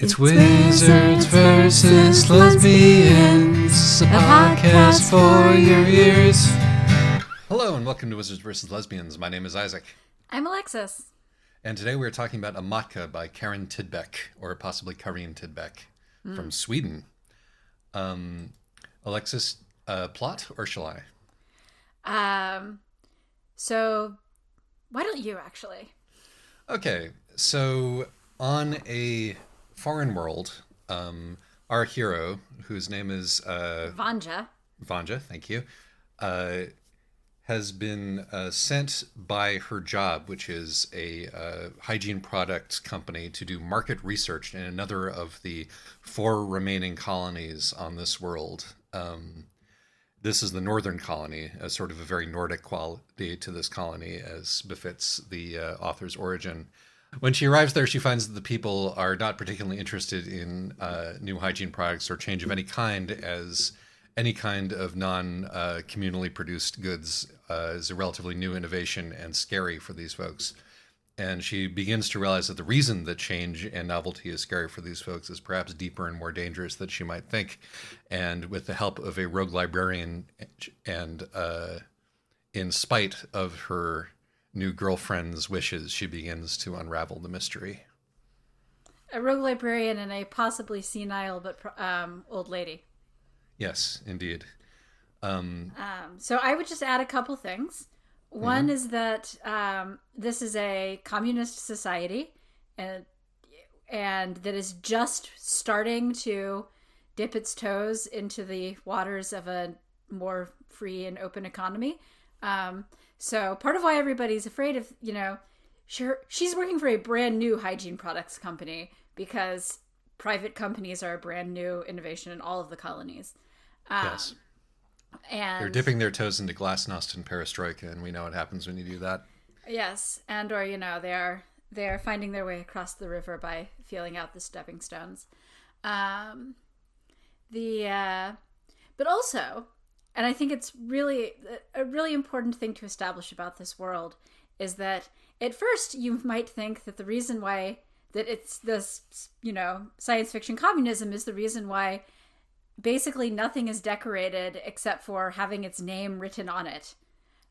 It's Wizards versus Lesbians, a podcast for your ears. Hello and welcome to Wizards versus Lesbians. My name is Isaac. I'm Alexis. And today we're talking about Amatka by Karin Tidbeck, or possibly Karin Tidbeck, from Sweden. Alexis, plot or shall I? So why don't you actually? Okay, so on a foreign world, our hero, whose name is Vanja, thank you, has been sent by her job, which is a hygiene products company, to do market research in another of the 4 remaining colonies on this world. This is the northern colony, a sort of a very Nordic quality to this colony, as befits the author's origin. When she arrives there, she finds that the people are not particularly interested in new hygiene products or change of any kind, as any kind of non-communally produced goods is a relatively new innovation and scary for these folks. And she begins to realize that the reason that change and novelty is scary for these folks is perhaps deeper and more dangerous than she might think. And with the help of a rogue librarian and in spite of her new girlfriend's wishes, she begins to unravel the mystery. A rogue librarian and a possibly senile but old lady. Yes, indeed. So I would just add a couple things. One is that this is a communist society, and that is just starting to dip its toes into the waters of a more free and open economy. So part of why everybody's afraid of, she's working for a brand new hygiene products company because private companies are a brand new innovation in all of the colonies. Yes. And they're dipping their toes into glasnost and perestroika, and we know what happens when you do that. Yes. And, or, they are finding their way across the river by feeling out the stepping stones. But also, and I think it's really a really important thing to establish about this world is that at first you might think that the reason why that it's this, science fiction communism is the reason why basically nothing is decorated except for having its name written on it.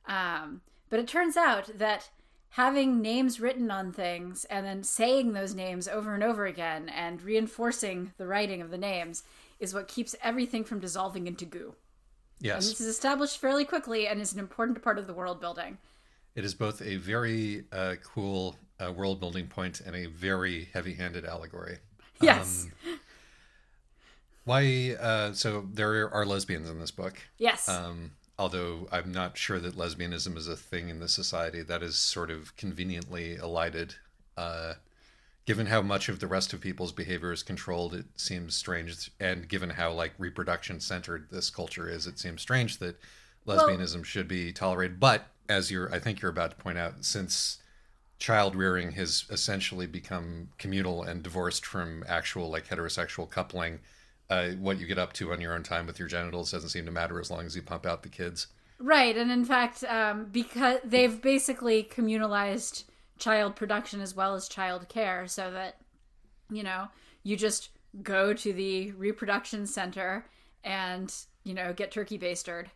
But it turns out that having names written on things and then saying those names over and over again and reinforcing the writing of the names is what keeps everything from dissolving into goo. Yes. And this is established fairly quickly and is an important part of the world building. It is both a very cool world building point and a very heavy-handed allegory. Yes. So there are lesbians in this book. Yes. Although I'm not sure that lesbianism is a thing in this society. That is sort of conveniently elided. Given how much of the rest of people's behavior is controlled, it seems strange. And given how reproduction centered this culture is, it seems strange that lesbianism should be tolerated. But as I think you're about to point out, since child rearing has essentially become communal and divorced from actual heterosexual coupling, what you get up to on your own time with your genitals doesn't seem to matter as long as you pump out the kids. Right. And in fact, because they've basically communalized child production as well as child care so that, you just go to the reproduction center and, get turkey basted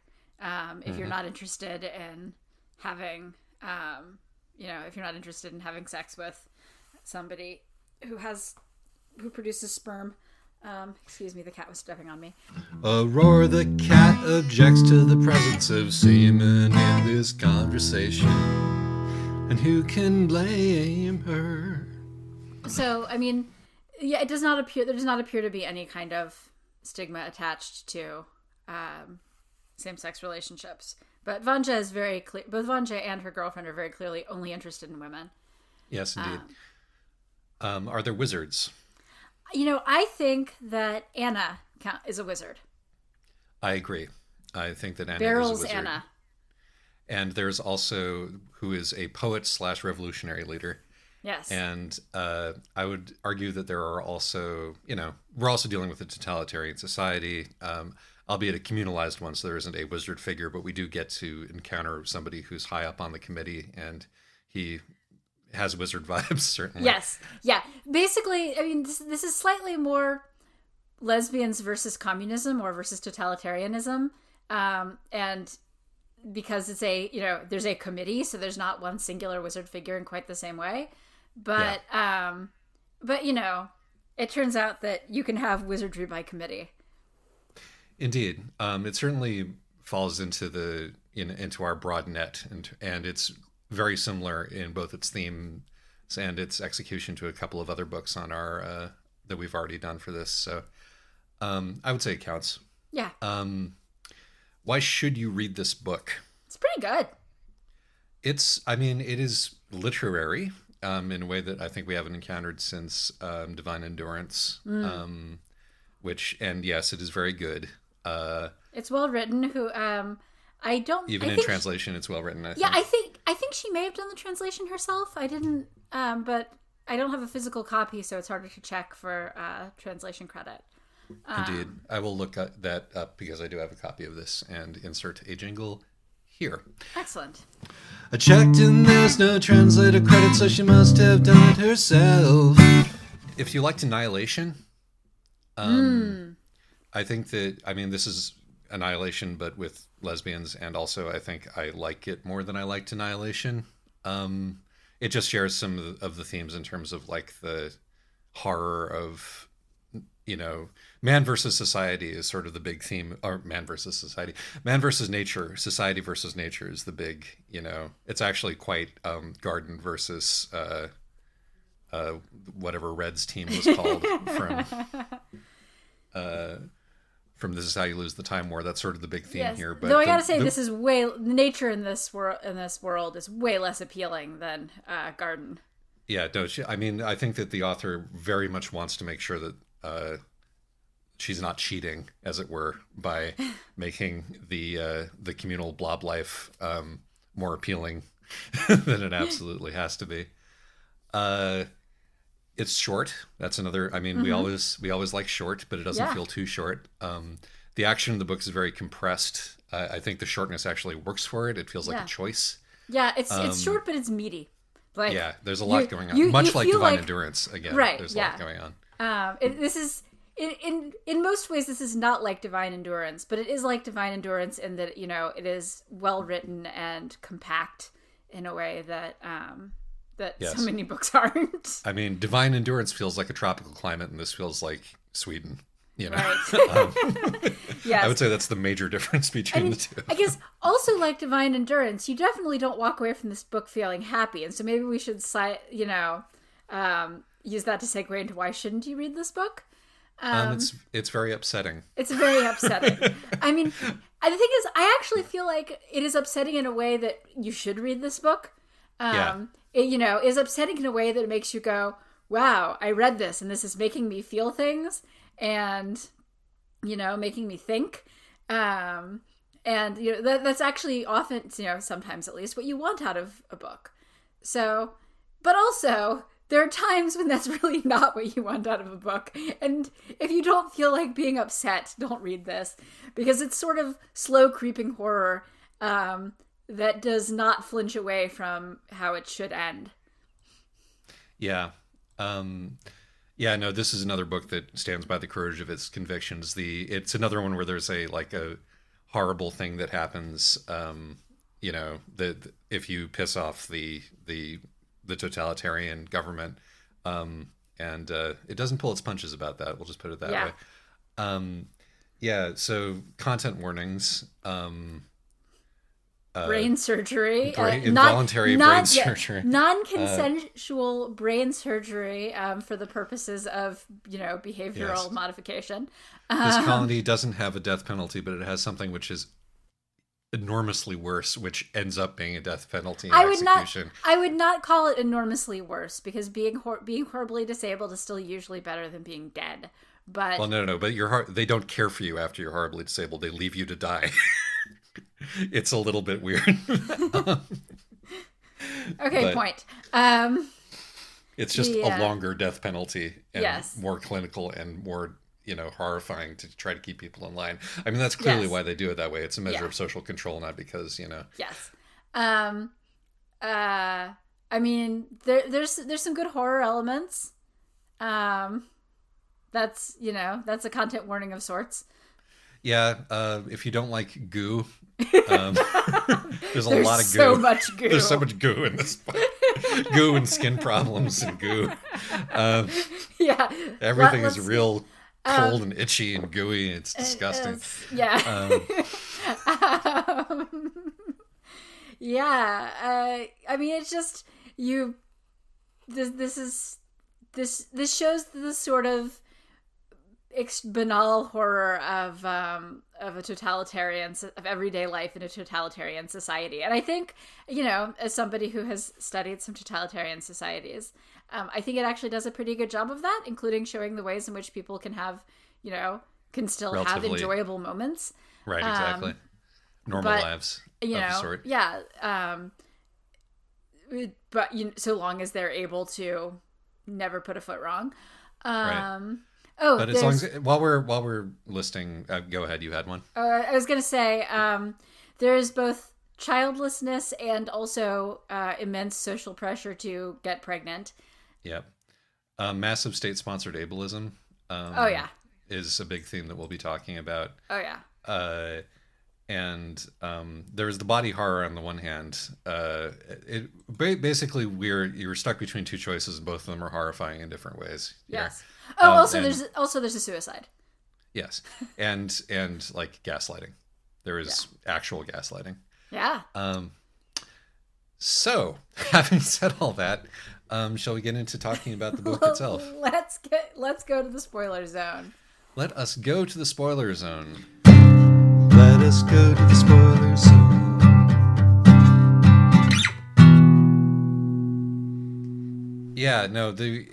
if you're not interested in having, if you're not interested in having sex with somebody who produces sperm. Excuse me, the cat was stepping on me. Aurora the cat objects to the presence of semen in this conversation. And who can blame her? So, it does not appear there does not appear to be any kind of stigma attached to same-sex relationships. But Vanja is very clear. Both Vanja and her girlfriend are very clearly only interested in women. Yes, indeed. Are there wizards? I think that Anna is a wizard. I agree. I think that Anna Beryl's is a wizard. Anna. And there's also who is a poet/revolutionary leader. Yes. And I would argue that there are also, we're also dealing with a totalitarian society, albeit a communalized one, so there isn't a wizard figure, but we do get to encounter somebody who's high up on the committee, and he has wizard vibes, certainly. Yes. Yeah. Basically, I mean, this is slightly more lesbians versus communism or versus totalitarianism. And because it's there's a committee, so there's not one singular wizard figure in quite the same way. But, it turns out that you can have wizardry by committee. Indeed. It certainly falls into into our broad net, and it's very similar in both its themes and its execution to a couple of other books on our that we've already done for this. So I would say it counts. Yeah. Why should you read this book? It's pretty good. It is literary in a way that I think we haven't encountered since Divine Endurance, and yes, it is very good. It's well written. In translation, it's well written. I think she may have done the translation herself. I didn't, but I don't have a physical copy, so it's harder to check for translation credit. Indeed, I will look that up because I do have a copy of this and insert a jingle here. Excellent. I checked and there's no translator credit, so she must have done it herself. If you liked Annihilation, I think that, this is Annihilation, but with lesbians, and also I think I like it more than I liked Annihilation. It just shares some of the themes in terms of like the horror of, man versus society is sort of the big theme, or man versus society, man versus nature, society versus nature is the big, it's actually quite Garden versus whatever Red's team was called from This Is How You Lose the Time War. That's sort of the big theme here. But though I gotta say, this is nature in this world is way less appealing than Garden. Yeah, no, I think that the author very much wants to make sure that she's not cheating, as it were, by making the communal blob life more appealing than it absolutely has to be. It's short. That's another. We always like short, but it doesn't feel too short. The action in the book is very compressed. I think the shortness actually works for it. It feels like a choice. Yeah, it's short, but it's meaty. Like, there's a lot going on. Much like Divine Endurance, again. Right, there's a lot going on. This is in most ways this is not like Divine Endurance, but it is like Divine Endurance in that it is well written and compact in a way that so many books aren't. Divine Endurance feels like a tropical climate, and this feels like Sweden. Right. Yes. I would say that's the major difference between the two. I guess also like Divine Endurance, you definitely don't walk away from this book feeling happy, and so maybe we should use that to segue into why shouldn't you read this book? It's very upsetting. It's very upsetting. The thing is, I actually feel like it is upsetting in a way that you should read this book. It is upsetting in a way that it makes you go, wow, I read this and this is making me feel things and, making me think. That's actually often, sometimes at least what you want out of a book. So, but also there are times when that's really not what you want out of a book. And if you don't feel like being upset, don't read this, because it's sort of slow creeping horror, that does not flinch away from how it should end. Yeah. This is another book that stands by the courage of its convictions. It's another one where there's a horrible thing that happens, if you piss off the totalitarian government, and it doesn't pull its punches about that. We'll just put it that way. So content warnings, brain surgery, involuntary brain surgery, non-consensual brain surgery for the purposes of behavioral modification. This colony doesn't have a death penalty, but it has something which is enormously worse, which ends up being a death penalty and execution. I would not call it enormously worse, because being horribly disabled is still usually better than being dead. But no. But they don't care for you after you're horribly disabled. They leave you to die. It's a little bit weird. Okay, point. It's just a longer death penalty and more clinical and more, horrifying to try to keep people in line. That's clearly why they do it that way. It's a measure of social control, not because, Yes. I I mean, there's some good horror elements. That's that's a content warning of sorts. Yeah, if you don't like goo, um, there's a lot of goo. So much goo. There's so much goo in this book. Goo and skin problems and goo. Yeah, everything is real cold and itchy and gooey. It's disgusting. Yeah. Yeah. I mean, it's just This shows the sort of banal horror of a totalitarian, of everyday life in a totalitarian society. And I think, as somebody who has studied some totalitarian societies, I think it actually does a pretty good job of that, including showing the ways in which people can have, can still have enjoyable moments. Right, exactly. Normal lives of the sort. Yeah. But so long as they're able to never put a foot wrong. Right. Oh, but as long as while we're listing, go ahead. You had one. I was gonna say there's both childlessness and also immense social pressure to get pregnant. Yep. Massive state-sponsored ableism. Oh yeah. Is a big theme that we'll be talking about. Oh yeah. And there's the body horror on the one hand. Basically you're stuck between two choices, and both of them are horrifying in different ways. Yes. Oh, there's a suicide. Yes, and like gaslighting. There is actual gaslighting. Yeah. So, having said all that, shall we get into talking about the book itself? Let's go to the spoiler zone. Let us go to the spoiler zone. Let us go to the spoiler zone. Yeah, no, the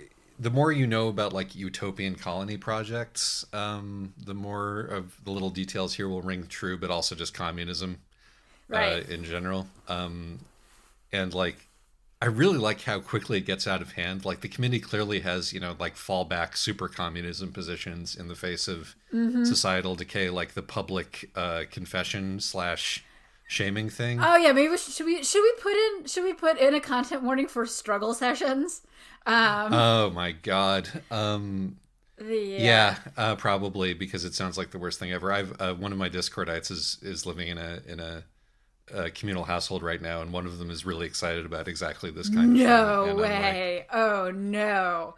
more you know about like utopian colony projects, the more of the little details here will ring true, but also just communism, right, in general. And like, I really like how quickly it gets out of hand. Like the committee clearly has, like fallback super communism positions in the face of societal decay, like the public confession / shaming thing. Oh yeah, maybe should we put in a content warning for struggle sessions? Oh my god. Probably, because it sounds like the worst thing ever. I've one of my Discordites is living in a communal household right now, and one of them is really excited about exactly this kind of thing. No way. Oh no.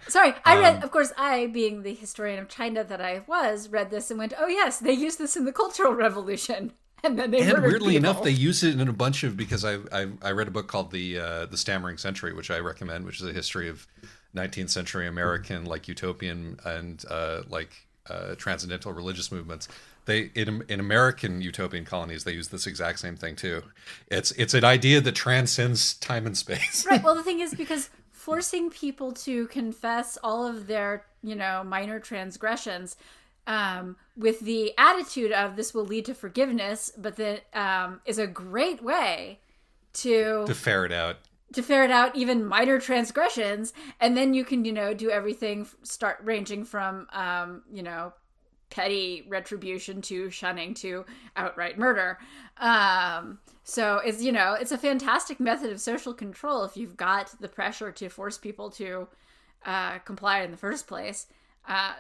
Sorry, I read, of course, I, being the historian of China that I was, read this and went, oh yes, they used this in the Cultural Revolution. And then weirdly enough, they use it in a bunch of, because I read a book called the Stammering Century, which I recommend, which is a history of 19th century American like utopian and transcendental religious movements. They in American utopian colonies, they use this exact same thing too. It's an idea that transcends time and space. Right. Well, the thing is, because forcing people to confess all of their minor transgressions, with the attitude of this will lead to forgiveness, but that is a great way to ferret out. To ferret out even minor transgressions, and then you can, do everything, ranging from, petty retribution to shunning to outright murder. So it's, it's a fantastic method of social control if you've got the pressure to force people to comply in the first place.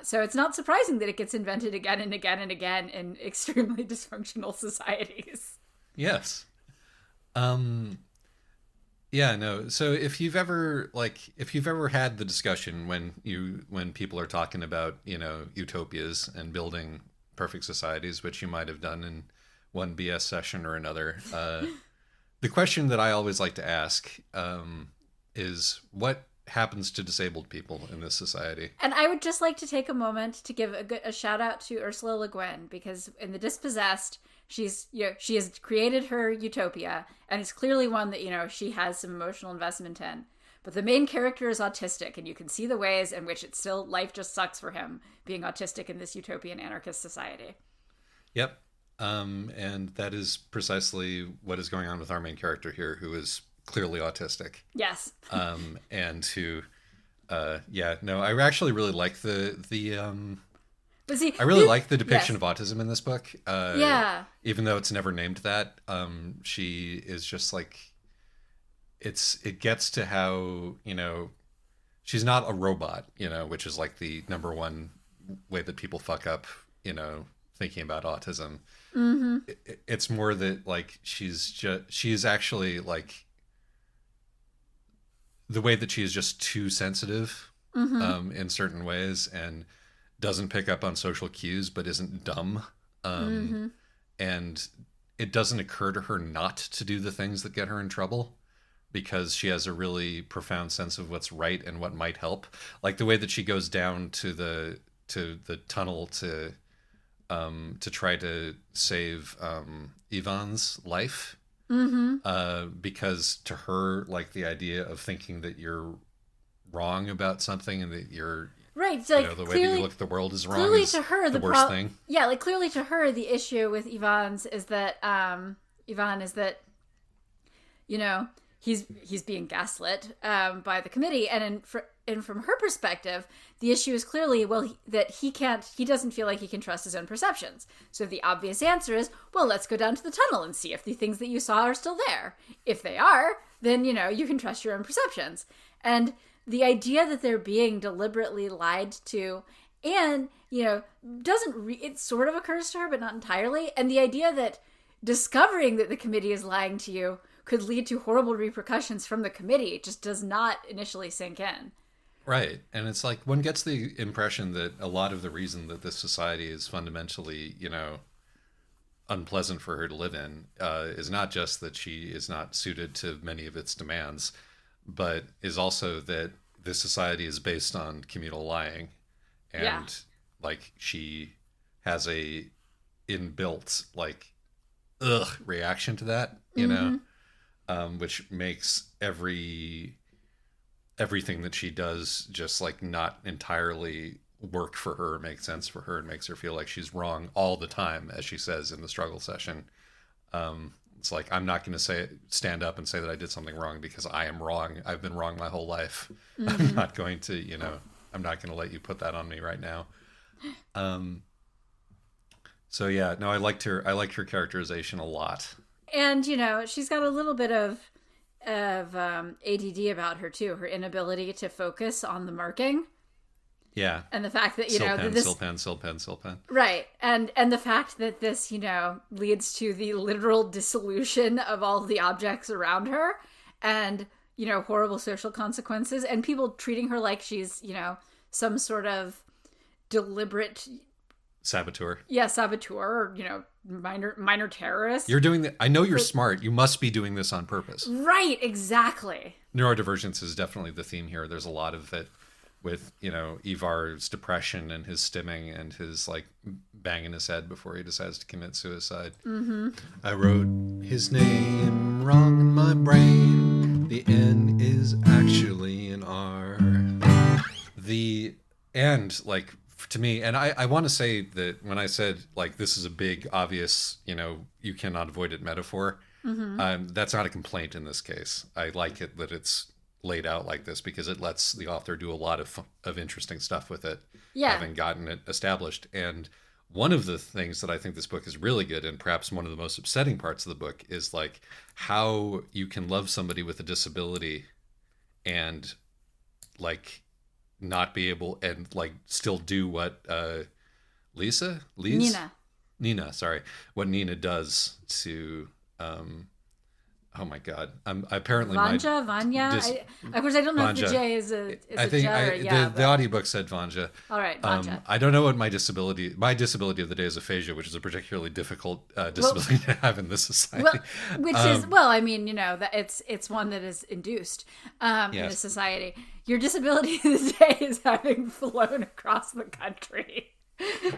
So it's not surprising that it gets invented again and again and again in extremely dysfunctional societies. Yes. Yeah, no. So if you've ever had the discussion when people are talking about, utopias and building perfect societies, which you might have done in one BS session or another, the question that I always like to ask is what happens to disabled people in this society? And I would just like to take a moment to give a shout out to Ursula Le Guin, because in The Dispossessed, she has created her utopia, and it's clearly one that, she has some emotional investment in. But the main character is autistic, and you can see the ways in which life just sucks for him being autistic in this utopian anarchist society. Yep. And that is precisely what is going on with our main character here, who is clearly autistic. Yes. And who, I actually really like I really like the depiction of autism in this book. Even though it's never named that, she is just like, it gets to how, she's not a robot, which is like the number one way that people fuck up, thinking about autism. It's more that like she's actually like the way that she is just too sensitive in certain ways and doesn't pick up on social cues, but isn't dumb. And it doesn't occur to her not to do the things that get her in trouble because she has a really profound sense of what's right and what might help. Like the way that she goes down to the tunnel to try to save Ivan's life. Because to her, like the idea of thinking that you're wrong about something and that you're right, so like the way that you look at the world is wrong. Clearly, is to her, the worst thing. Yeah, like clearly to her, the issue with Ivan is that he's being gaslit by the committee, and from her perspective, the issue is clearly that he doesn't feel like he can trust his own perceptions. So the obvious answer is, well, let's go down to the tunnel and see if the things that you saw are still there. If they are, then you can trust your own perceptions. And the idea that they're being deliberately lied to, and it sort of occurs to her, but not entirely. And the idea that discovering that the committee is lying to you could lead to horrible repercussions from the committee just does not initially sink in. Right. And it's like one gets the impression that a lot of the reason that this society is fundamentally, unpleasant for her to live in is not just that she is not suited to many of its demands, but is also that this society is based on communal lying. And like she has a inbuilt like reaction to that, which makes everything that she does just like not entirely work for her, make sense for her, and makes her feel like she's wrong all the time, as she says in the struggle session. It's like, I'm not going to stand up and say that I did something wrong because I am wrong. I've been wrong my whole life. I'm not going to, I'm not going to let you put that on me right now. So yeah, no, I liked her characterization a lot. And, she's got a little bit of ADD about her too, her inability to focus on the marking. Yeah. And the fact that, Silpen. Right. And the fact that this, leads to the literal dissolution of all of the objects around her and, horrible social consequences and people treating her like she's, some sort of deliberate saboteur. Yeah, saboteur or, minor terrorist. You're doing I know you're smart. You must be doing this on purpose. Right, exactly. Neurodivergence is definitely the theme here. There's a lot of it with, Ivar's depression and his stimming and his like banging his head before he decides to commit suicide. I wrote his name wrong in my brain. The N is actually an R. The end, like, to me, and I want to say that when I said like this is a big obvious you cannot avoid it metaphor, that's not a complaint in this case. I like it that it's laid out like this because it lets the author do a lot of interesting stuff with it, having gotten it established. And one of the things that I think this book is really good, and perhaps one of the most upsetting parts of the book, is like how you can love somebody with a disability and like not be able and like still do what Nina, sorry, what Nina does to oh my god, apparently Vanya. Of course, I don't know Vanja. if the J is a I think the audiobook said Vanja. All right, Vanja. I don't know what my disability of the day is aphasia, which is a particularly difficult disability to have in this society. That it's one that is induced in a society. Your disability of the day is having flown across the country.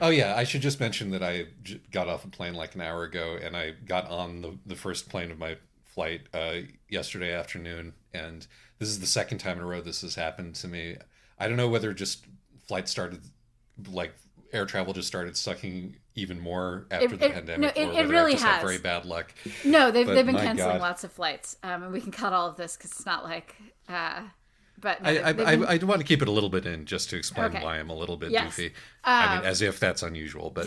Oh yeah, I should just mention that I got off a plane like an hour ago, and I got on the first plane of my flight yesterday afternoon, and this is the second time in a row this has happened to me. I don't know whether just flights started, like air travel just started sucking even more after the pandemic, or whether really I just has had very bad luck. No, they've been canceling lots of flights, and we can cut all of this because it's not like. But no, I want to keep it a little bit in just to explain why I'm a little bit doofy. As if that's unusual, but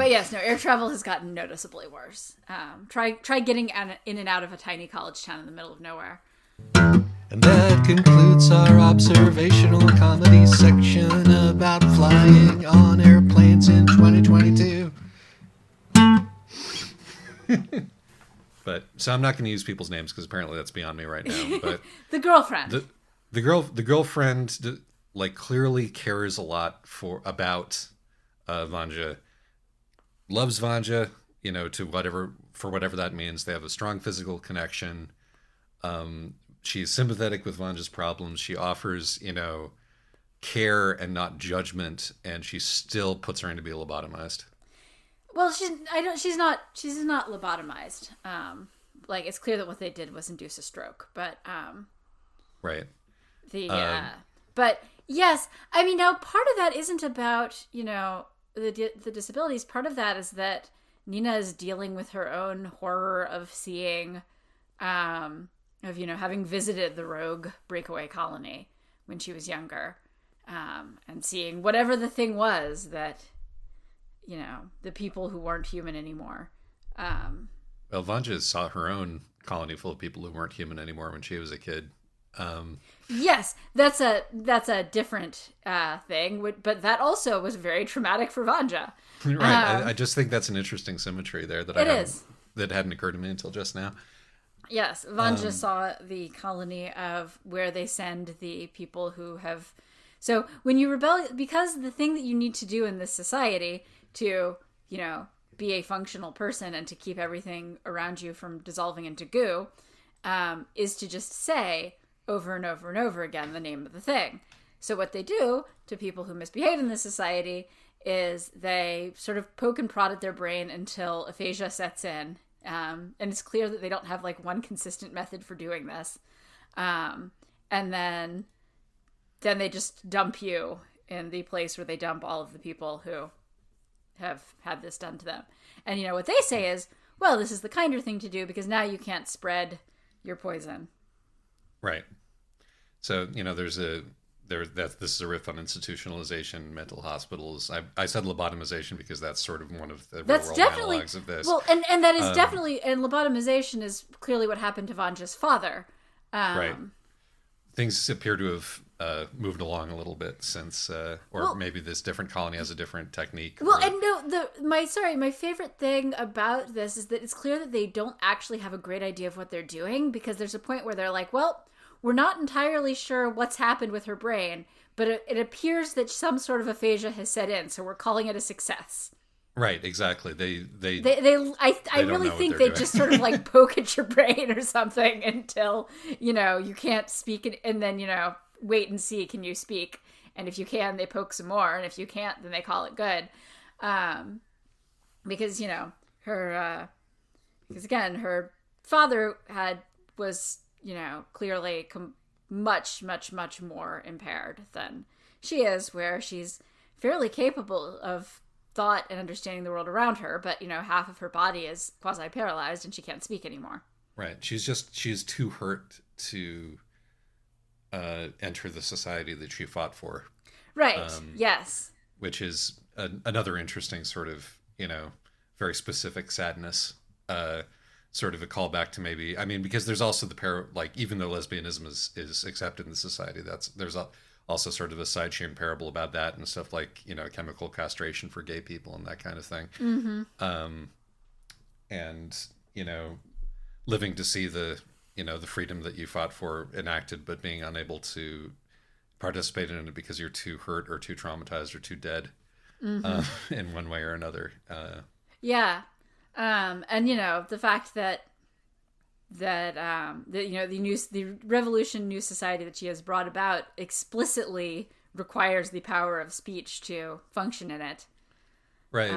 yes, no, air travel has gotten noticeably worse. Try getting in and out of a tiny college town in the middle of nowhere. And that concludes our observational comedy section about flying on airplanes in 2022. But so I'm not going to use people's names because apparently that's beyond me right now. But the girlfriend. The girlfriend like clearly cares a lot about Vanja. Loves Vanja, to whatever that means. They have a strong physical connection. She's sympathetic with Vanja's problems. She offers, care and not judgment, and she still puts her in to be lobotomized. Well, she's not lobotomized. Like, it's clear that what they did was induce a stroke, but right. But yes, I mean, now part of that isn't about, the disabilities. Part of that is that Nina is dealing with her own horror of seeing, having visited the rogue breakaway colony when she was younger, and seeing whatever the thing was that, the people who weren't human anymore. Well, Vanja saw her own colony full of people who weren't human anymore when she was a kid. Yes, that's a different thing, but that also was very traumatic for Vanja. Right. I just think that's an interesting symmetry there that that hadn't occurred to me until just now. Yes, Vanja saw the colony of where they send the people who have. So when you rebel, because the thing that you need to do in this society to, be a functional person and to keep everything around you from dissolving into goo, is to just say over and over and over again the name of the thing. So what they do to people who misbehave in this society is they sort of poke and prod at their brain until aphasia sets in. And it's clear that they don't have like one consistent method for doing this. And then they just dump you in the place where they dump all of the people who have had this done to them. And what they say is, well, this is the kinder thing to do because now you can't spread your poison. Right. So, this is a riff on institutionalization, mental hospitals. I said lobotomization because that's sort of one of the real-world analogs of this. Well, and that is definitely, and lobotomization is clearly what happened to Vanja's father. Right. Things appear to have moved along a little bit since, maybe this different colony has a different technique. Well, and no, my favorite thing about this is that it's clear that they don't actually have a great idea of what they're doing, because there's a point where they're like, well, we're not entirely sure what's happened with her brain, but it appears that some sort of aphasia has set in, so we're calling it a success. Right, exactly. I really think they just sort of like poke at your brain or something until, you can't speak, and then, wait and see, can you speak? And if you can, they poke some more, and if you can't, then they call it good. Because, because again, her father was clearly much, much, much more impaired than she is, where she's fairly capable of thought and understanding the world around her, but half of her body is quasi-paralyzed and she can't speak anymore. Right. She's too hurt to enter the society that she fought for. Right. Yes. Which is another interesting sort of, very specific sadness. Sort of a callback to maybe, because there's also even though lesbianism is accepted in the society, there's also sort of a side chain parable about that and stuff like, chemical castration for gay people and that kind of thing. Mm-hmm. And, living to see the freedom that you fought for enacted, but being unable to participate in it because you're too hurt or too traumatized or too dead, in one way or another. Yeah. And the fact that the revolution new society that she has brought about explicitly requires the power of speech to function in it. Right.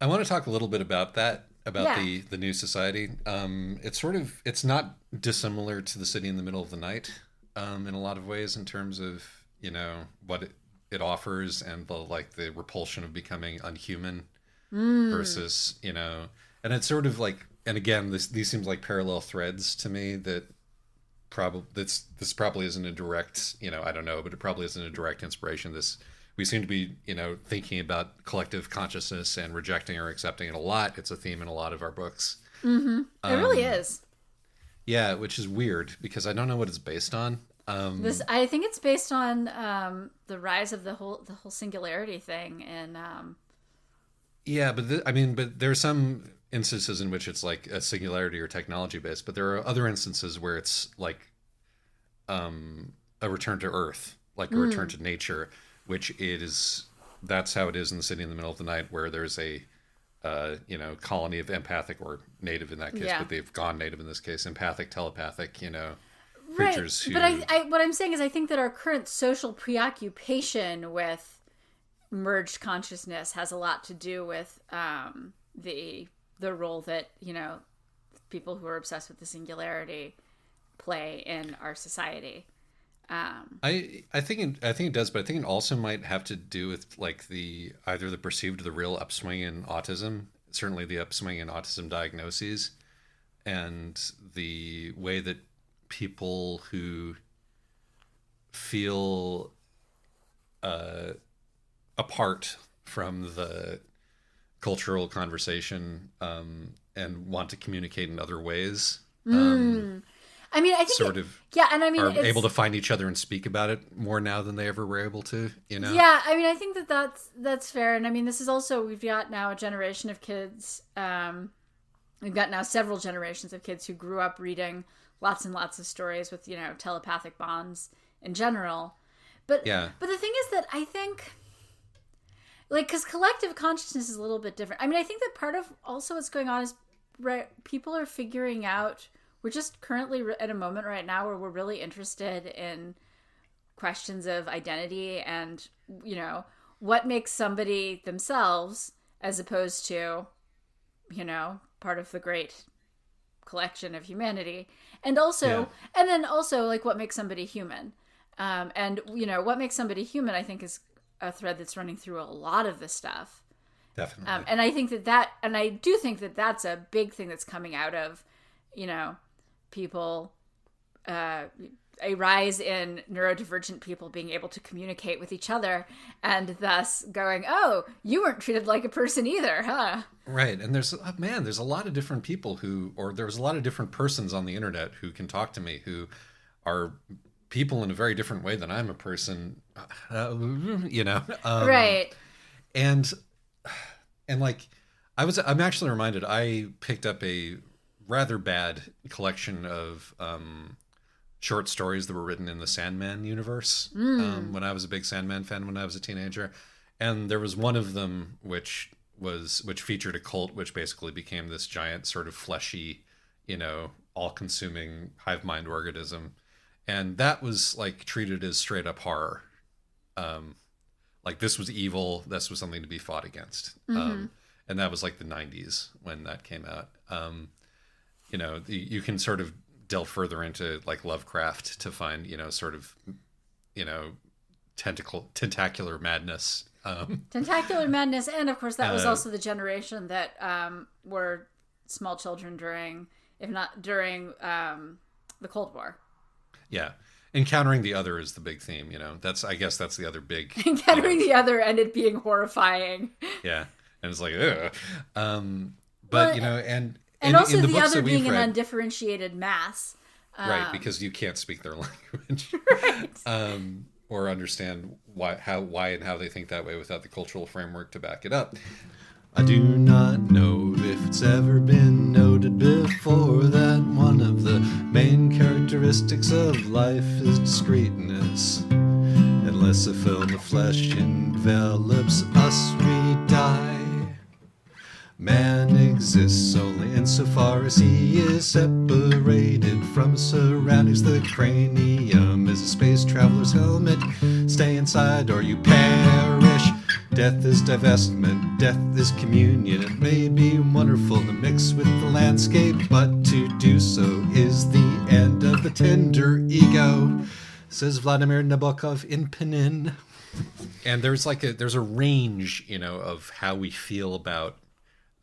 I want to talk a little bit about that, the new society. It's not dissimilar to The City in the Middle of the Night, in a lot of ways, in terms of, what it offers and the repulsion of becoming unhuman. Versus, and it's sort of like, and again, these seems like parallel threads to me that this probably isn't a direct, I don't know, but it probably isn't a direct inspiration. We seem to be, thinking about collective consciousness and rejecting or accepting it a lot. It's a theme in a lot of our books. Mm-hmm. It really is. Yeah, which is weird because I don't know what it's based on. This, I think it's based on the rise of the whole singularity thing, and Yeah, but I mean, but there are some instances in which it's like a singularity or technology based, but there are other instances where it's like a return to Earth, like a return to nature, which it is. That's how it is in the city in the middle of the night, where there's a colony of empathic or native in that case, yeah. but they've gone native in this case, empathic, telepathic, Right, creatures who. but what I'm saying is I think that our current social preoccupation with merged consciousness has a lot to do with the role that people who are obsessed with the singularity play in our society. I think it does, but I think it also might have to do with like the either the perceived or the real upswing in autism. Certainly, the upswing in autism diagnoses, and the way that people who feel apart from the cultural conversation and want to communicate in other ways. I mean, I think Sort of yeah, and I mean, are able to find each other and speak about it more now than they ever were able to. Yeah, I mean, I think that that's fair, and I mean, this is also we've got now a generation of kids. We've got now several generations of kids who grew up reading lots and lots of stories with telepathic bonds in general. But Yeah. but the thing is that I think, like, because collective consciousness is a little bit different. I mean, I think that part of also what's going on is people are figuring out. We're just currently at a moment right now where we're really interested in questions of identity and, what makes somebody themselves as opposed to, part of the great collection of humanity. And also, and then also like what makes somebody human. And, what makes somebody human, I think is a thread that's running through a lot of this stuff. Definitely. And I think and I do think that that's a big thing that's coming out of, people, a rise in neurodivergent people being able to communicate with each other and thus going, oh, you weren't treated like a person either, huh? Right. And there's a lot of different people there's a lot of different persons on the internet who can talk to me who are people in a very different way than I'm a person, Right. And like, I'm actually reminded, I picked up a rather bad collection of short stories that were written in the Sandman universe when I was a big Sandman fan when I was a teenager, and there was one of them which featured a cult which basically became this giant sort of fleshy, all-consuming hive mind organism, and that was like treated as straight up horror. Like this was evil. This was something to be fought against. And that was like the 90s when that came out. You can sort of delve further into like Lovecraft to find, sort of, tentacular madness. Tentacular madness. And of course, that was also the generation that were small children during, if not during the Cold War. Yeah. Encountering the other is the big theme, I guess that's the other big. Encountering the other and it being horrifying. Yeah. And it's like, ugh. But, and also the other being an undifferentiated mass. Right, because you can't speak their language. Right. Or understand why and how they think that way without the cultural framework to back it up. I do not know if it's ever been noted before that one of the main characteristics of life is discreteness. Unless a film of flesh envelops us, we die. Man exists only insofar as he is separated from his surroundings. The cranium is a space traveler's helmet. Stay inside or you perish. Death is divestment, death is communion. It may be wonderful to mix with the landscape, but to do so is the end of the tender ego, says Vladimir Nabokov in Penin. And there's a range, of how we feel about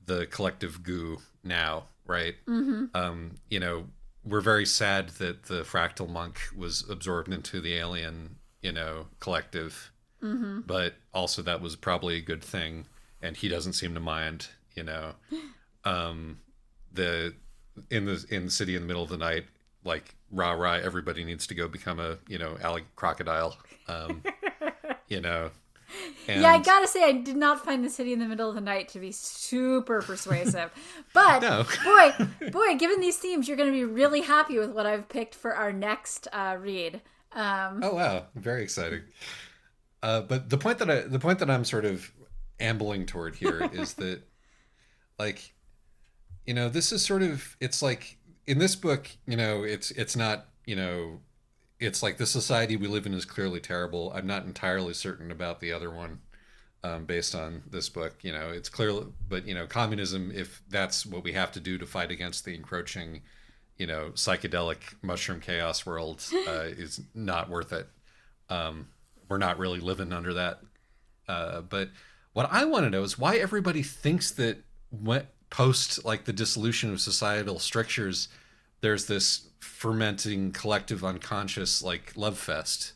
the collective goo now, right? We're very sad that the fractal monk was absorbed into the alien, collective. But also that was probably a good thing, and he doesn't seem to mind, in the city in the middle of the night, like rah rah, everybody needs to go become a crocodile, um, you know, Yeah, I and gotta say, I did not find the city in the middle of the night to be super persuasive. But no, boy, given these themes, you're going to be really happy with what I've picked for our next read. oh wow, very exciting. But the point that I'm sort of ambling toward here is that, like, this is sort of, it's like in this book, it's not, it's like the society we live in is clearly terrible. I'm not entirely certain about the other one, based on this book. It's clearly, but communism, if that's what we have to do to fight against the encroaching, psychedelic mushroom chaos world, is not worth it. We're not really living under that. But what I want to know is why everybody thinks that post like the dissolution of societal strictures, there's this fermenting collective unconscious like love fest.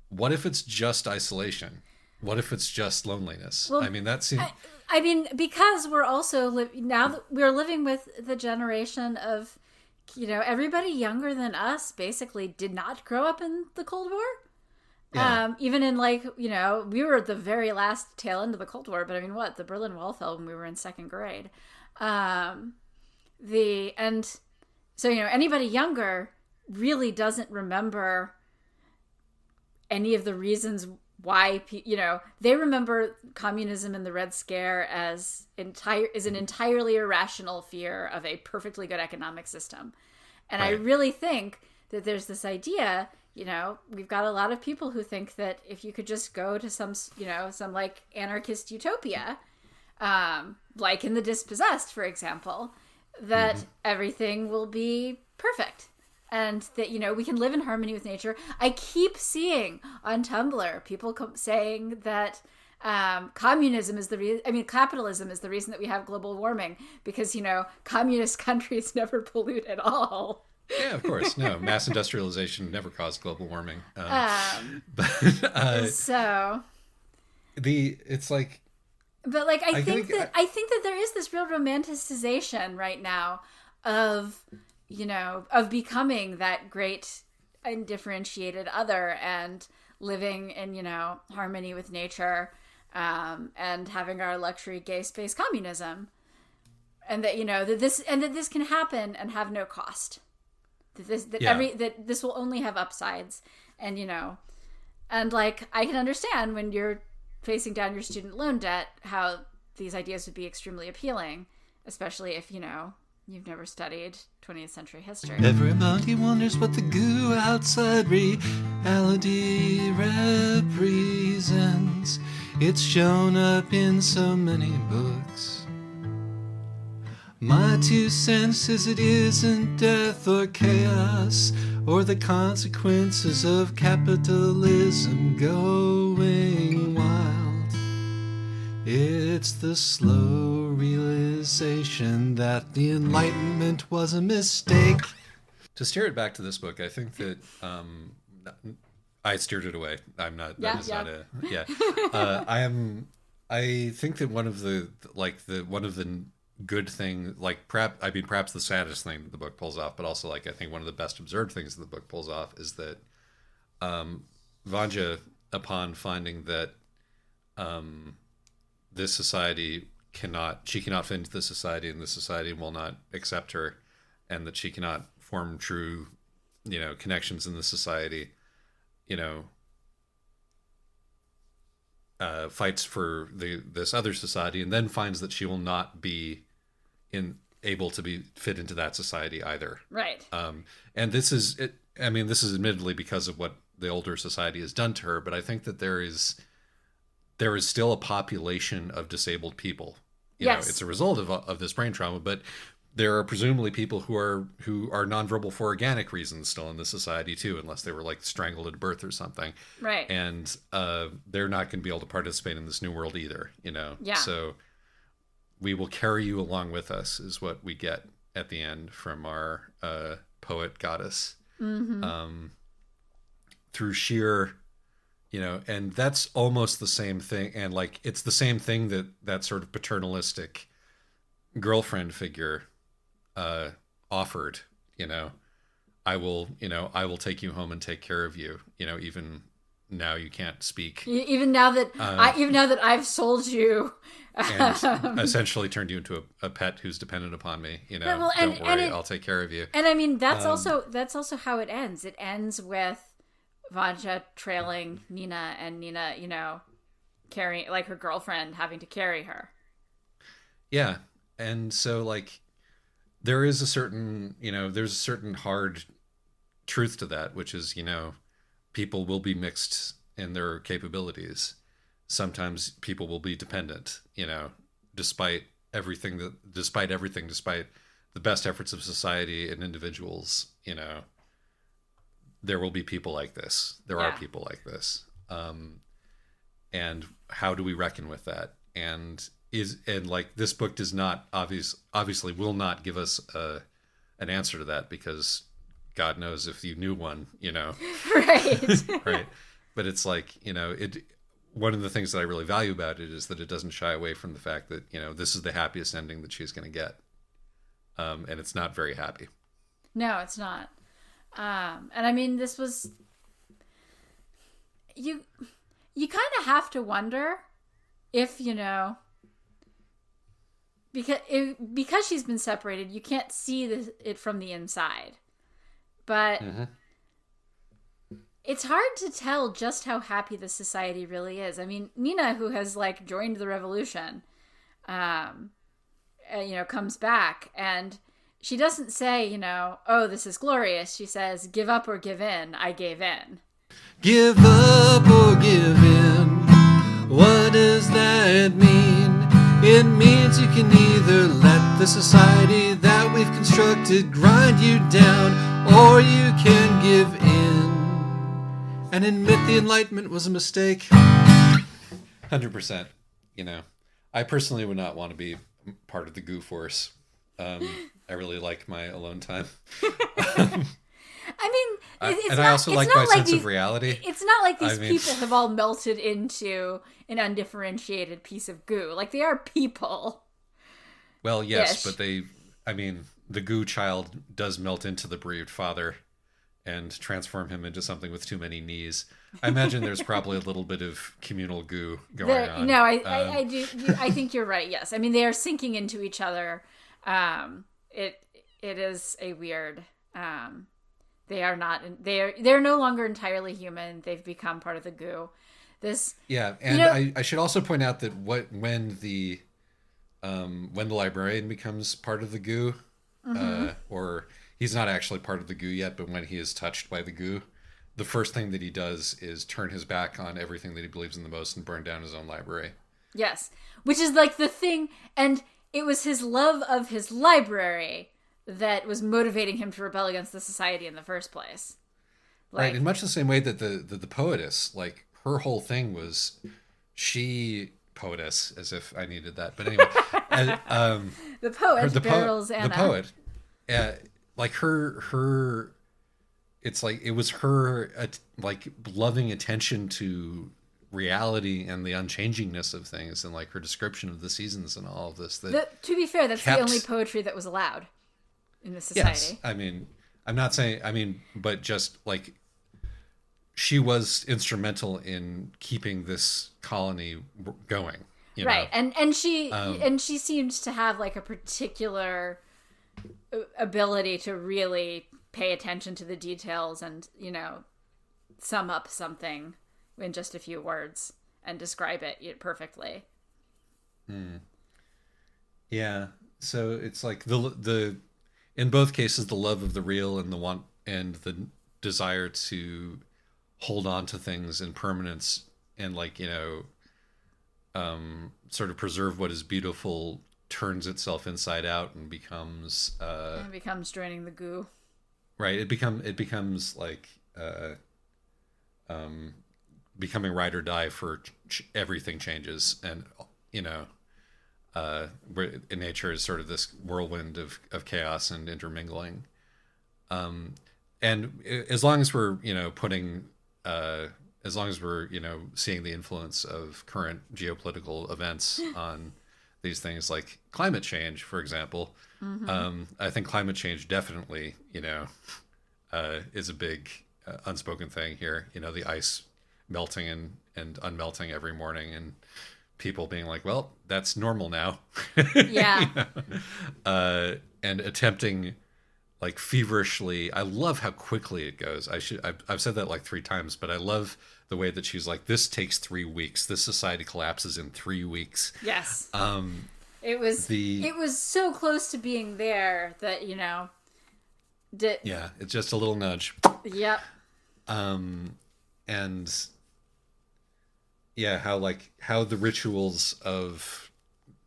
What if it's just isolation? What if it's just loneliness? Well, I mean, that seems. I mean, because we're also now that we're living with the generation of, everybody younger than us basically did not grow up in the Cold War. Yeah. Even in we were at the very last tail end of the Cold War, but I mean, the Berlin Wall fell when we were in second grade. So, anybody younger really doesn't remember any of the reasons why, they remember communism and the Red Scare as an entirely irrational fear of a perfectly good economic system. And Right. I really think that there's this idea, we've got a lot of people who think that if you could just go to some like anarchist utopia, like in The Dispossessed, for example, that everything will be perfect. And that, we can live in harmony with nature. I keep seeing on Tumblr people saying that capitalism is the reason that we have global warming because, communist countries never pollute at all. Yeah, of course. No, mass industrialization never caused global warming. But So, it's like, but like I think think that there is this real romanticization right now of of becoming that great undifferentiated other and living in harmony with nature, and having our luxury gay space communism, and that that this can happen and have no cost. That this will only have upsides, and and like I can understand when you're facing down your student loan debt how these ideas would be extremely appealing, especially if you've never studied 20th century history. Everybody wonders what the goo outside reality represents. It's shown up in so many books. My 2 cents is it isn't death or chaos or the consequences of capitalism going wild. It's the slow realization that the Enlightenment was a mistake. to steer it back to this book, I think that I steered it away. I'm not. Yeah, that is yeah. not a. Yeah. I am. I think that one of the good thing, like perhaps the saddest thing that the book pulls off, but also like I think one of the best observed things that the book pulls off is that Vanja, upon finding that this society cannot fit into the society, and the society will not accept her, and that she cannot form true, connections in the society, fights for this other society, and then finds that she will not be able to fit into that society either. Right. And this is it. I mean, this is admittedly because of what the older society has done to her, but I think that there is still a population of disabled people. Yes. It's a result of this brain trauma, but there are presumably people who are nonverbal for organic reasons still in the society too, unless they were like strangled at birth or something. Right. And they're not going to be able to participate in this new world either. Yeah. So we will carry you along with us is what we get at the end from our poet goddess. Mm-hmm. Through sheer, and that's almost the same thing. And like, it's the same thing that sort of paternalistic girlfriend figure offered, you know, I will take you home and take care of you, you know, even now you can't speak. Even now that I've sold you, and essentially turned you into a pet who's dependent upon me, you know. Well, don't worry, I'll take care of you. And I mean, that's also how it ends. It ends with Vanya trailing Nina, and Nina, you know, carrying, like, her girlfriend having to carry her. Yeah. And so, like, there's a certain hard truth to that, which is, you know, people will be mixed in their capabilities. Sometimes people will be dependent, you know, despite the best efforts of society and individuals, you know, there will be people like this. There are people like this. And how do we reckon with that? And like, this book does not obviously will not give us an answer to that, because God knows if you knew one, you know. Right. Right. But it's like, you know, one of the things that I really value about it is that it doesn't shy away from the fact that, you know, this is the happiest ending that she's going to get. And it's not very happy. No, it's not. And I mean, this was, you kind of have to wonder if, you know, because she's been separated, you can't see it from the inside. But it's hard to tell just how happy the society really is. I mean, Nina, who has, like, joined the revolution, you know, comes back, and she doesn't say, you know, oh, this is glorious. She says, give up or give in. I gave in. Give up or give in. What does that mean? It means you can either let the society that we've constructed grind you down, or you can give in and admit the Enlightenment was a mistake. 100%. You know, I personally would not want to be part of the goo force. I really like my alone time. I mean, it's and not, I also like my sense of reality. It's not like these people have all melted into an undifferentiated piece of goo. Like, they are people. Well, yes, but the goo child does melt into the bereaved father and transform him into something with too many knees. I imagine there's probably a little bit of communal goo going on. No, I do. I think you're right. Yes, I mean, they are sinking into each other. It is a weird. They are not. They're no longer entirely human. They've become part of the goo. Yeah, and you know, I should also point out that when the librarian becomes part of the goo, or he's not actually part of the goo yet, but when he is touched by the goo, the first thing that he does is turn his back on everything that he believes in the most and burn down his own library. Yes, which is like the thing, and it was his love of his library that was motivating him to rebel against the society in the first place. Like, right, in much the same way that the poetess, like, her whole thing was poetess, as if I needed that. But anyway, the poet, Beryl's Anna. The poet, like her, it's like it was her like loving attention to reality and the unchangingness of things, and like her description of the seasons and all of this. To be fair, that's the only poetry that was allowed in the society. Yes, I mean, I'm not saying. I mean, but just like, she was instrumental in keeping this colony going, right? And she seems to have like a particular ability to really pay attention to the details and, you know, sum up something in just a few words and describe it perfectly. Yeah, so it's like the in both cases, the love of the real and the want and the desire to hold on to things in permanence and, like, you know, sort of preserve what is beautiful turns itself inside out and becomes draining the goo. Right. It becomes like becoming ride or die for everything changes, and, you know, in nature is sort of this whirlwind of chaos and intermingling. And as long as we're, you know, as long as we're, you know, seeing the influence of current geopolitical events on these things like climate change, for example. I think climate change definitely, is a big unspoken thing here. The ice melting and unmelting every morning, and people being like, well, that's normal now. Yeah. And attempting like feverishly. I love how quickly it goes. I've said that like 3 times, but I love the way that she's like, this takes 3 weeks. This society collapses in 3 weeks. Yes. It was so close to being there that, yeah, it's just a little nudge. Yep. And yeah, how the rituals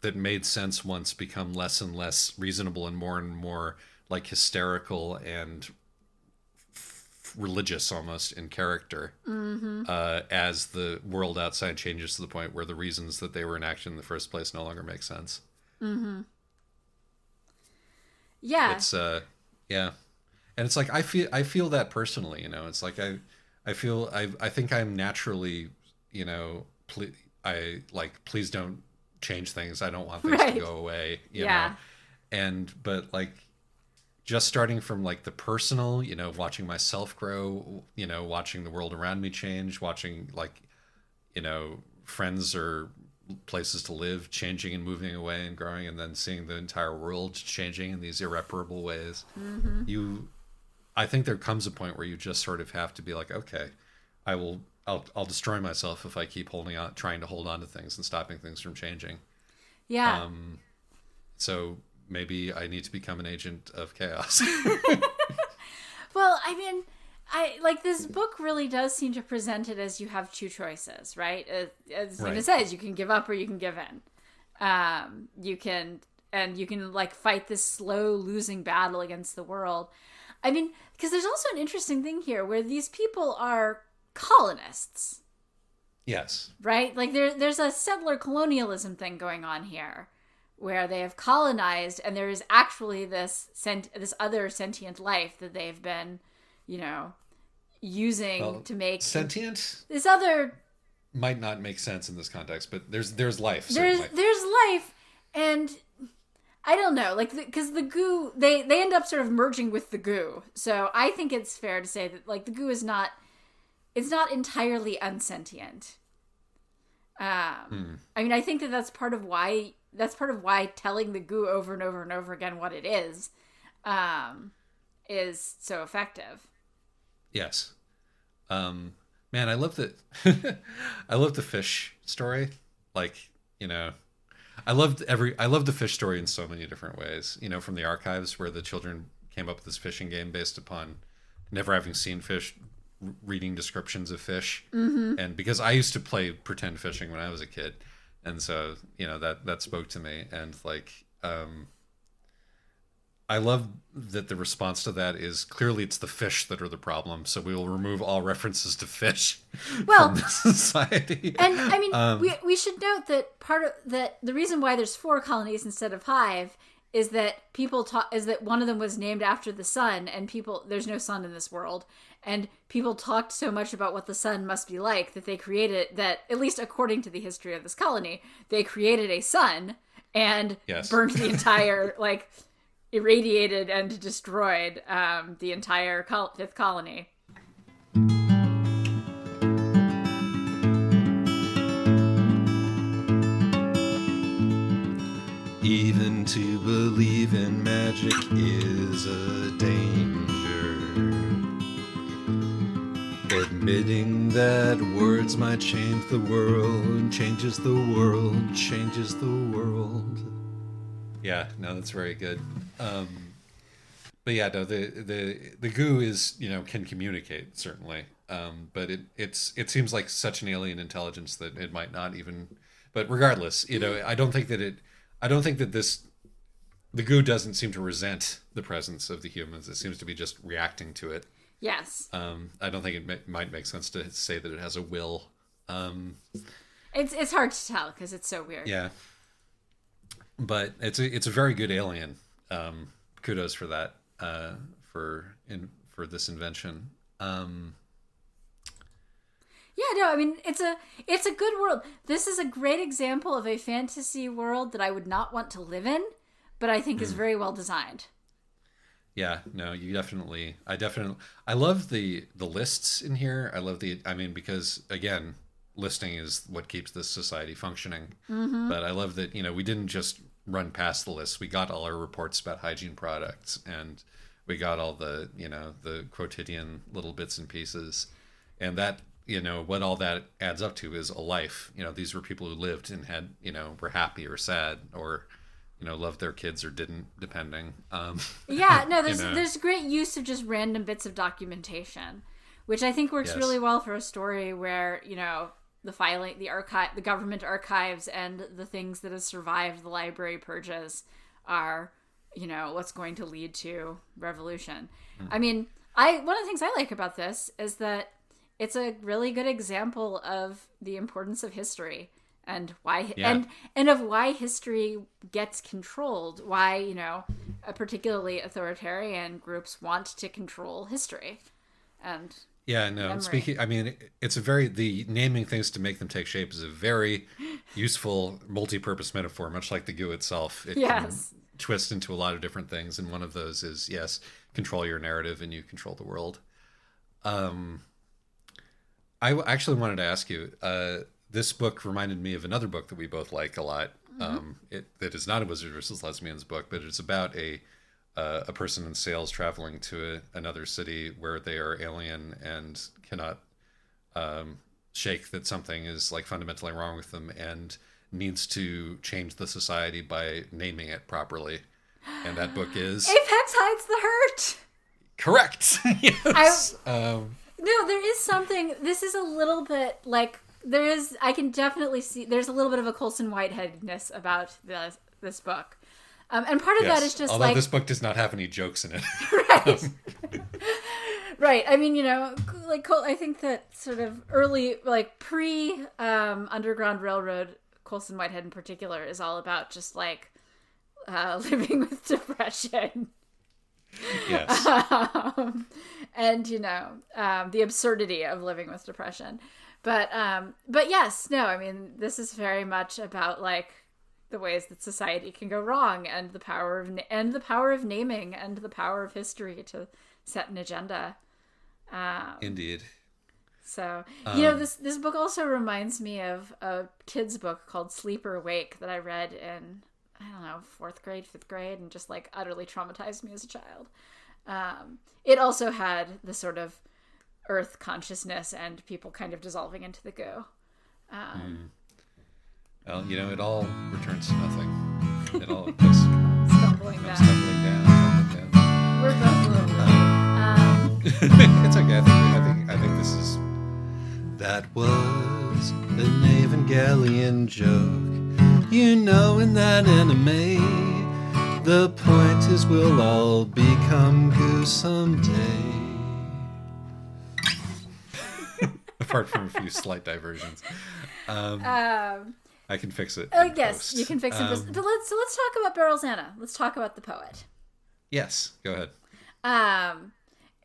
that made sense once become less and less reasonable and more like hysterical and religious almost in character, as the world outside changes to the point where the reasons that they were enacted in the first place no longer make sense. Yeah. It's yeah. And it's like I feel that personally, it's like I think I'm naturally, please don't change things. I don't want things to go away, you know. But like just starting from like the personal, watching myself grow, watching the world around me change, watching like, friends or places to live changing and moving away and growing, and then seeing the entire world changing in these irreparable ways. I think there comes a point where you just sort of have to be like, okay, I'll destroy myself if I keep trying to hold on to things and stopping things from changing. Yeah. So maybe I need to become an agent of chaos. Well, I mean, I like this book really does seem to present it as you have 2 choices, right? As it says, you can give up or you can give in. You can like fight this slow losing battle against the world. I mean, because there's also an interesting thing here where these people are colonists. Yes. Right? Like there's a settler colonialism thing going on here where they have colonized, and there is actually this other sentient life that they've been, using to make sentient. This other might not make sense in this context, but there's life. There's life, and I don't know, like because the goo they end up sort of merging with the goo. So I think it's fair to say that like the goo is not entirely unsentient. I mean, I think that's part of why telling the goo over and over and over again what it is so effective. Yes. Man, I love the fish story. Like, I love the fish story in so many different ways. From the archives where the children came up with this fishing game based upon never having seen fish, reading descriptions of fish. And because I used to play pretend fishing when I was a kid, and so that spoke to me. And like I love that the response to that is clearly it's the fish that are the problem, so we will remove all references to fish from this society. And I mean, we should note that the reason why there's 4 colonies instead of 5 is that one of them was named after the sun, and there's no sun in this world, and people talked so much about what the sun must be like that they created that, at least according to the history of this colony, they created a sun and burned the entire irradiated and destroyed the entire 5th colony. Even to believe in magic is a danger. Admitting that words might change the world changes the world, changes the world. Yeah, no, that's very good. But yeah, no, the goo is, can communicate, certainly. But it seems like such an alien intelligence that it might not even, but regardless, I don't think that the goo doesn't seem to resent the presence of the humans. It seems to be just reacting to it. Yes. I don't think it might make sense to say that it has a will. It's hard to tell because it's so weird. Yeah. But it's a very good alien. Kudos for that. For this invention. Yeah, no, I mean, it's a good world. This is a great example of a fantasy world that I would not want to live in, but I think is very well designed. Yeah, no, I love the lists in here. Because again, listing is what keeps this society functioning. But I love that, we didn't just run past the list. We got all our reports about hygiene products, and we got all the, the quotidian little bits and pieces. And that, what all that adds up to is a life. These were people who lived and had, were happy or sad or, loved their kids or didn't, depending. Yeah, no, there's great use of just random bits of documentation, which I think works really well for a story where, the government archives and the things that have survived the library purges are, what's going to lead to revolution. I mean, one of the things I like about this is that it's a really good example of the importance of history and why and of why history gets controlled, why particularly authoritarian groups want to control history. And speaking, it's the naming things to make them take shape is a very useful multi-purpose metaphor, much like the goo itself. It can twist into a lot of different things, and one of those is control your narrative and you control the world. I actually wanted to ask you, this book reminded me of another book that we both like a lot. It is not a Wizard versus Lesbians book, but it's about a person in sales traveling to another city where they are alien and cannot shake that something is fundamentally wrong with them and needs to change the society by naming it properly. And that book is Apex Hides the Hurt. Correct. Yes. No, there is something. This is a little bit I can definitely see there's a little bit of a Colson Whiteheadness about this book. And part of that is just although this book does not have any jokes in it. Right. Right. I mean, I think that sort of early, pre Underground Railroad, Colson Whitehead in particular is all about just living with depression. Yes. And the absurdity of living with depression. But yes, no, I mean, this is very much about the ways that society can go wrong and the power of naming and the power of history to set an agenda. Indeed. So, this book also reminds me of a kid's book called Sleep or Wake that I read in, I don't know, 4th grade, 5th grade, and just utterly traumatized me as a child. It also had the sort of earth consciousness and people kind of dissolving into the goo. Well, it all returns to nothing. It all goes stumbling down. We're both a little it's okay. I think this is. That was an Evangelion joke. In that anime, the point is we'll all become goo someday. Apart from a few slight diversions. I can fix it. Yes, post. You can fix it. But let's talk about Beryl Xana. Let's talk about the poet. Yes, go ahead.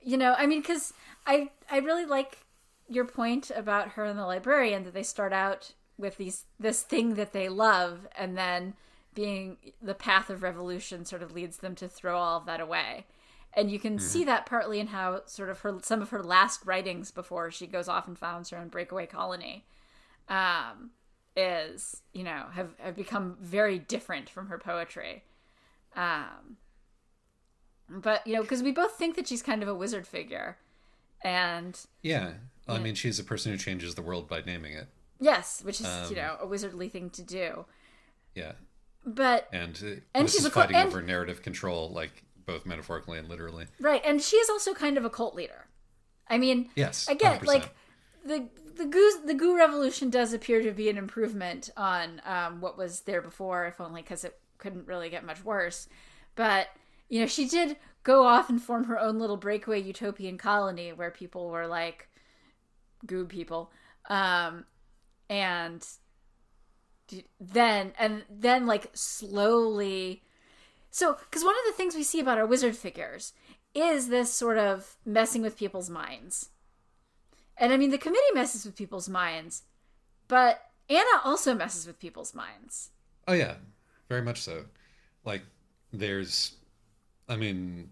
Because I really like your point about her and the librarian, that they start out with this thing that they love, and then being the path of revolution sort of leads them to throw all of that away. And you can see that partly in how sort of some of her last writings before she goes off and founds her own breakaway colony have become very different from her poetry. But, because we both think that she's kind of a wizard figure. And... Yeah. Well, I mean, she's a person who changes the world by naming it. Yes, which is, a wizardly thing to do. Yeah. But... And she's fighting over narrative control, both metaphorically and literally. Right, and she is also kind of a cult leader. I mean... Yes, again, 100%. The goo revolution does appear to be an improvement on what was there before, if only because it couldn't really get much worse. But, she did go off and form her own little breakaway utopian colony where people were goo people. And then slowly... So, because one of the things we see about our wizard figures is this sort of messing with people's minds. And I mean, the committee messes with people's minds, but Anna also messes with people's minds. Oh yeah, very much so. Like there's, I mean,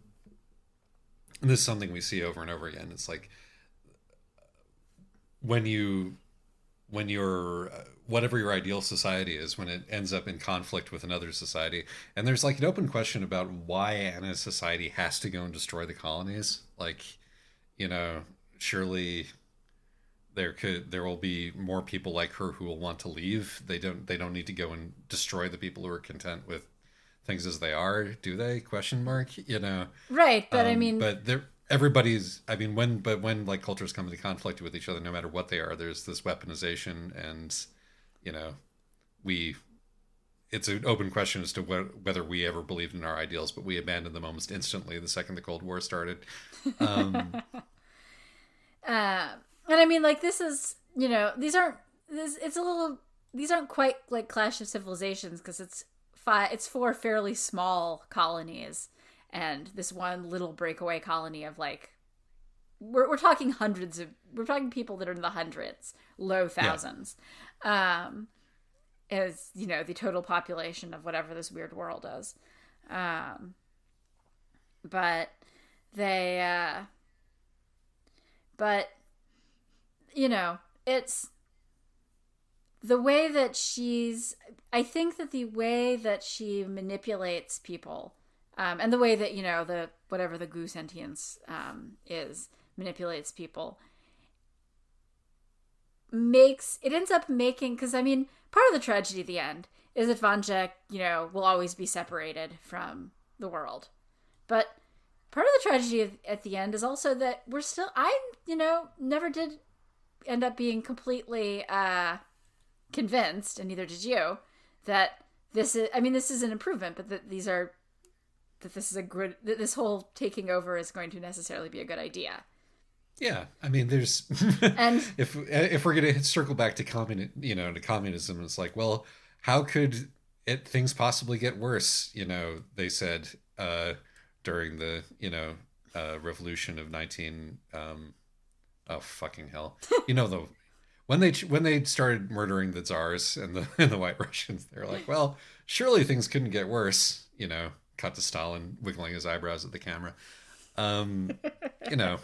this is something we see over and over again. It's like when you're whatever your ideal society is, when it ends up in conflict with another society, and there's like an open question about why Anna's society has to go and destroy the colonies. Like, you know, surely there will be more people like her who will want to leave. They don't need to go and destroy the people who are content with things as they are, do they? Question mark. You know, Right, but I mean, but there everybody's. I mean, when like cultures come into conflict with each other, no matter what they are, there's this weaponization, and you know, it's an open question as to whether we ever believed in our ideals, but we abandoned them almost instantly the second the Cold War started. And I mean, like, this is, you know, these aren't quite like Clash of Civilizations, because it's 4 fairly small colonies and this one little breakaway colony of like, we're talking we're talking people that are in the hundreds, low thousands, as, you know, the total population of whatever this weird world is. But you know, it's the way that I think that the way that she manipulates people, and the way that, you know, whatever the goo sentience manipulates people, ends up making, because I mean, part of the tragedy at the end is that Vanja, you know, will always be separated from the world. But part of the tragedy at the end is also that you know, never did end up being completely convinced, and neither did you, that this is an improvement, but that this whole taking over is going to necessarily be a good idea. Yeah, I mean, there's and if we're gonna circle back to communism, it's like, well, how could things possibly get worse? You know, they said during the revolution of 19 oh fucking hell, you know, when they started murdering the czars and the White Russians, they're like, well, surely things couldn't get worse. You know, cut to Stalin wiggling his eyebrows at the camera. You know.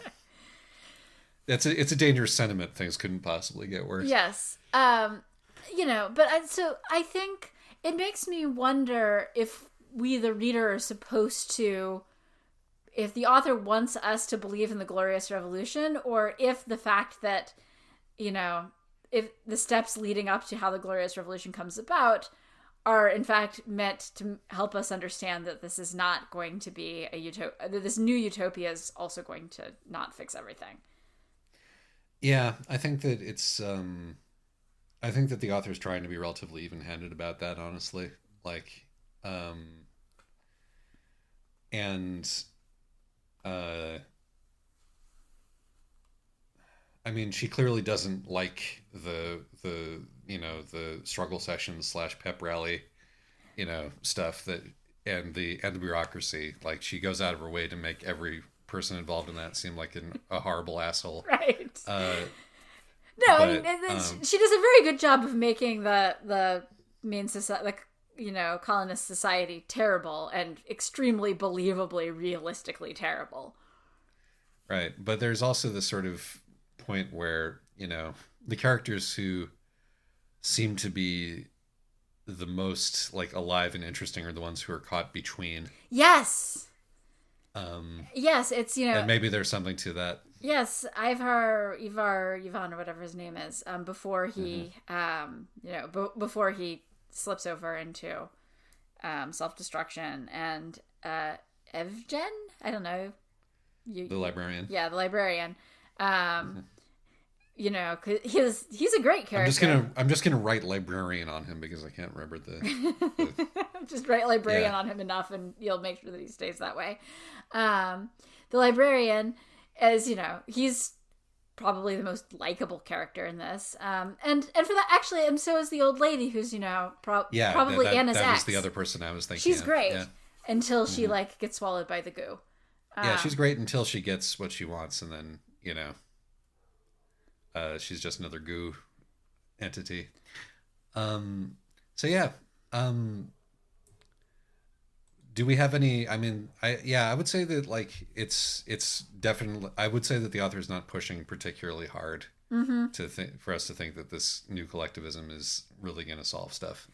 It's a dangerous sentiment. Things couldn't possibly get worse. Yes. You know, but I think it makes me wonder if we, the reader, are supposed to, if the author wants us to believe in the Glorious Revolution, or if the fact that, you know, if the steps leading up to how the Glorious Revolution comes about are in fact meant to help us understand that this is not going to be a utopia, that this new utopia is also going to not fix everything. Yeah, I think that I think that the author's trying to be relatively even-handed about that, honestly. Like, I mean, she clearly doesn't like the struggle sessions / pep rally, you know, stuff and the bureaucracy. Like, she goes out of her way to make every person involved in that seem like a horrible asshole. Right. No, I mean, she does a very good job of making the main society, you know, colonist society terrible and extremely believably, realistically terrible. Right, but there's also this sort of point where, you know, the characters who seem to be the most like alive and interesting are the ones who are caught between. Yes. Yes, it's, you know, and maybe there's something to that. Yes, Ivan, or whatever his name is, before he, you know, before he slips over into self-destruction, and Evgen, I don't know, the librarian. Yeah, the librarian. You know, 'cause he's a great character. I'm just gonna write librarian on him because I can't remember the... Just write librarian on him enough, and you'll make sure that he stays that way. The librarian, as you know, he's probably the most likable character in this, and for that actually, and so is the old lady who's, you know, probably Anna's that ex. was the other person I was thinking. She's of. great until Mm-hmm. she like gets swallowed by the goo. Yeah, she's great until she gets what she wants, and then, you know, she's just another goo entity. So yeah. Do we have any? I mean, I would say that like it's definitely. I would say that the author is not pushing particularly hard to think for us to think that this new collectivism is really going to solve stuff.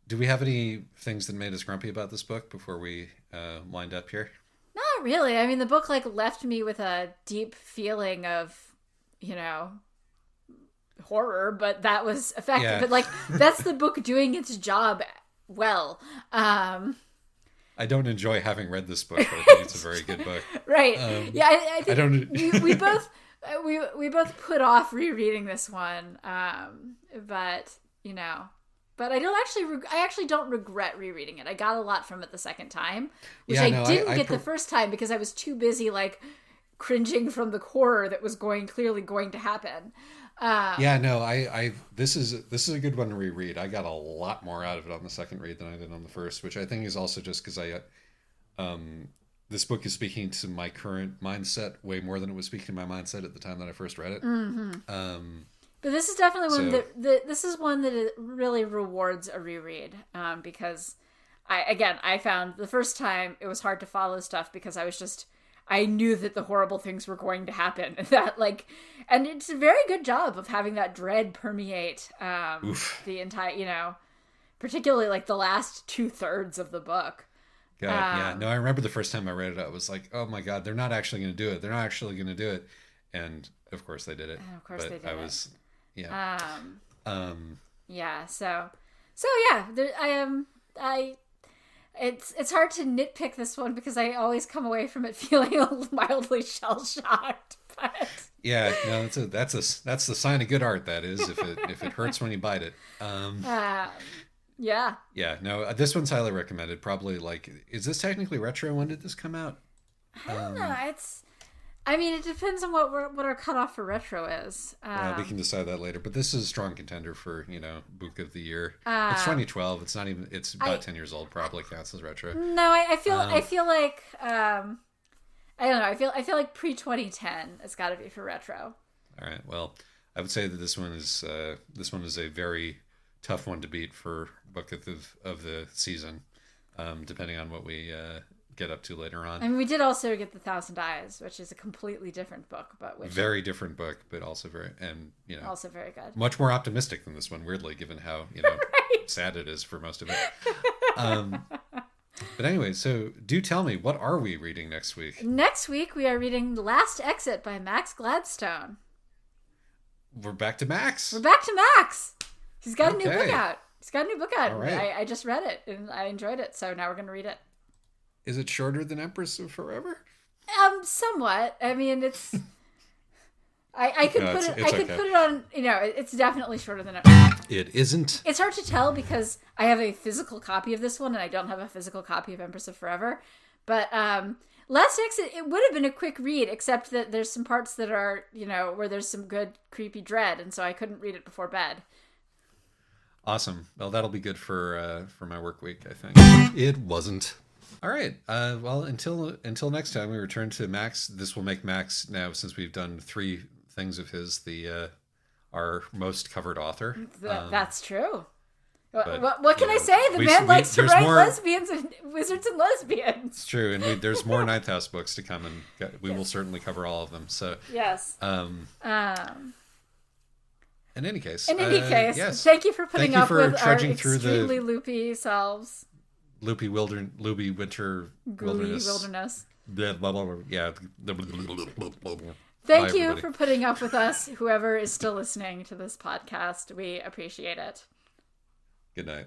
Do we have any things that made us grumpy about this book before we wind up here? Not really. I mean, the book like left me with a deep feeling of, horror, but that was effective. Yeah. But like that's the book doing its job well. I don't enjoy having read this book, but I think it's a very good book. Right. Yeah, I think I don't. we both we both put off rereading this one. But but I actually don't regret rereading it. I got a lot from it the second time, which I didn't get the first time because I was too busy like cringing from the horror that was clearly going to happen. This is a good one to reread. I got a lot more out of it on the second read than I did on the first, which I think is also just because this book is speaking to my current mindset way more than it was speaking to my mindset at the time that I first read it. But this is definitely this is one that it really rewards a reread, because I found the first time it was hard to follow stuff because I knew that the horrible things were going to happen. And it's a very good job of having that dread permeate the entire, particularly like the last 2/3 of the book. God, yeah. No, I remember the first time I read it, I was like, oh my God, they're not actually going to do it. They're not actually going to do it. And of course they did it. And of course they did it. Yeah. Yeah. So yeah, it's hard to nitpick this one because I always come away from it feeling mildly shell-shocked. But yeah, no, that's the sign of good art. That is, if it hurts when you bite it. Yeah. Yeah. No, this one's highly recommended. Probably is this technically retro? When did this come out? I don't know. It depends on what our cutoff for retro is. We can decide that later. But this is a strong contender for book of the year. It's 2012. It's not even. It's about 10 years old. Probably counts as retro. No, I feel like I don't know. I feel like pre-2010. It's got to be for retro. All right. Well, I would say that this one is a very tough one to beat for book of the season, depending on what we get up to later on. I mean, we did also get The Thousand Eyes, which is a completely different book, but very different book, but also very also very good. Much more optimistic than this one, weirdly, given how right. sad it is for most of it. But anyway, so do tell me, what are we reading next week? Next week we are reading The Last Exit by Max Gladstone. We're back to Max. He's got a new book out. All right. I just read it and I enjoyed it, so now we're going to read it. Is it shorter than Empress of Forever? Somewhat. I mean, it's. I could put it on. It's definitely shorter than it. It isn't. It's hard to tell because I have a physical copy of this one and I don't have a physical copy of Empress of Forever. But Last Exit, it would have been a quick read, except that there's some parts that are where there's some good creepy dread, and so I couldn't read it before bed. Awesome. Well, that'll be good for my work week, I think. It wasn't. All right. Well, until next time we return to Max. This will make Max now, since we've done 3 things of his, our most covered author. That's true. But, what can I say? The man likes to write lesbians and wizards and lesbians. It's true, and there's more Ninth House books to come, and we will certainly cover all of them. So yes. In any case, yes. Thank you for putting up with our extremely loopy selves. Loopy winter wilderness. Blah, blah, blah, blah. Yeah. Thank you for putting up with us, whoever is still listening to this podcast. We appreciate it. Good night.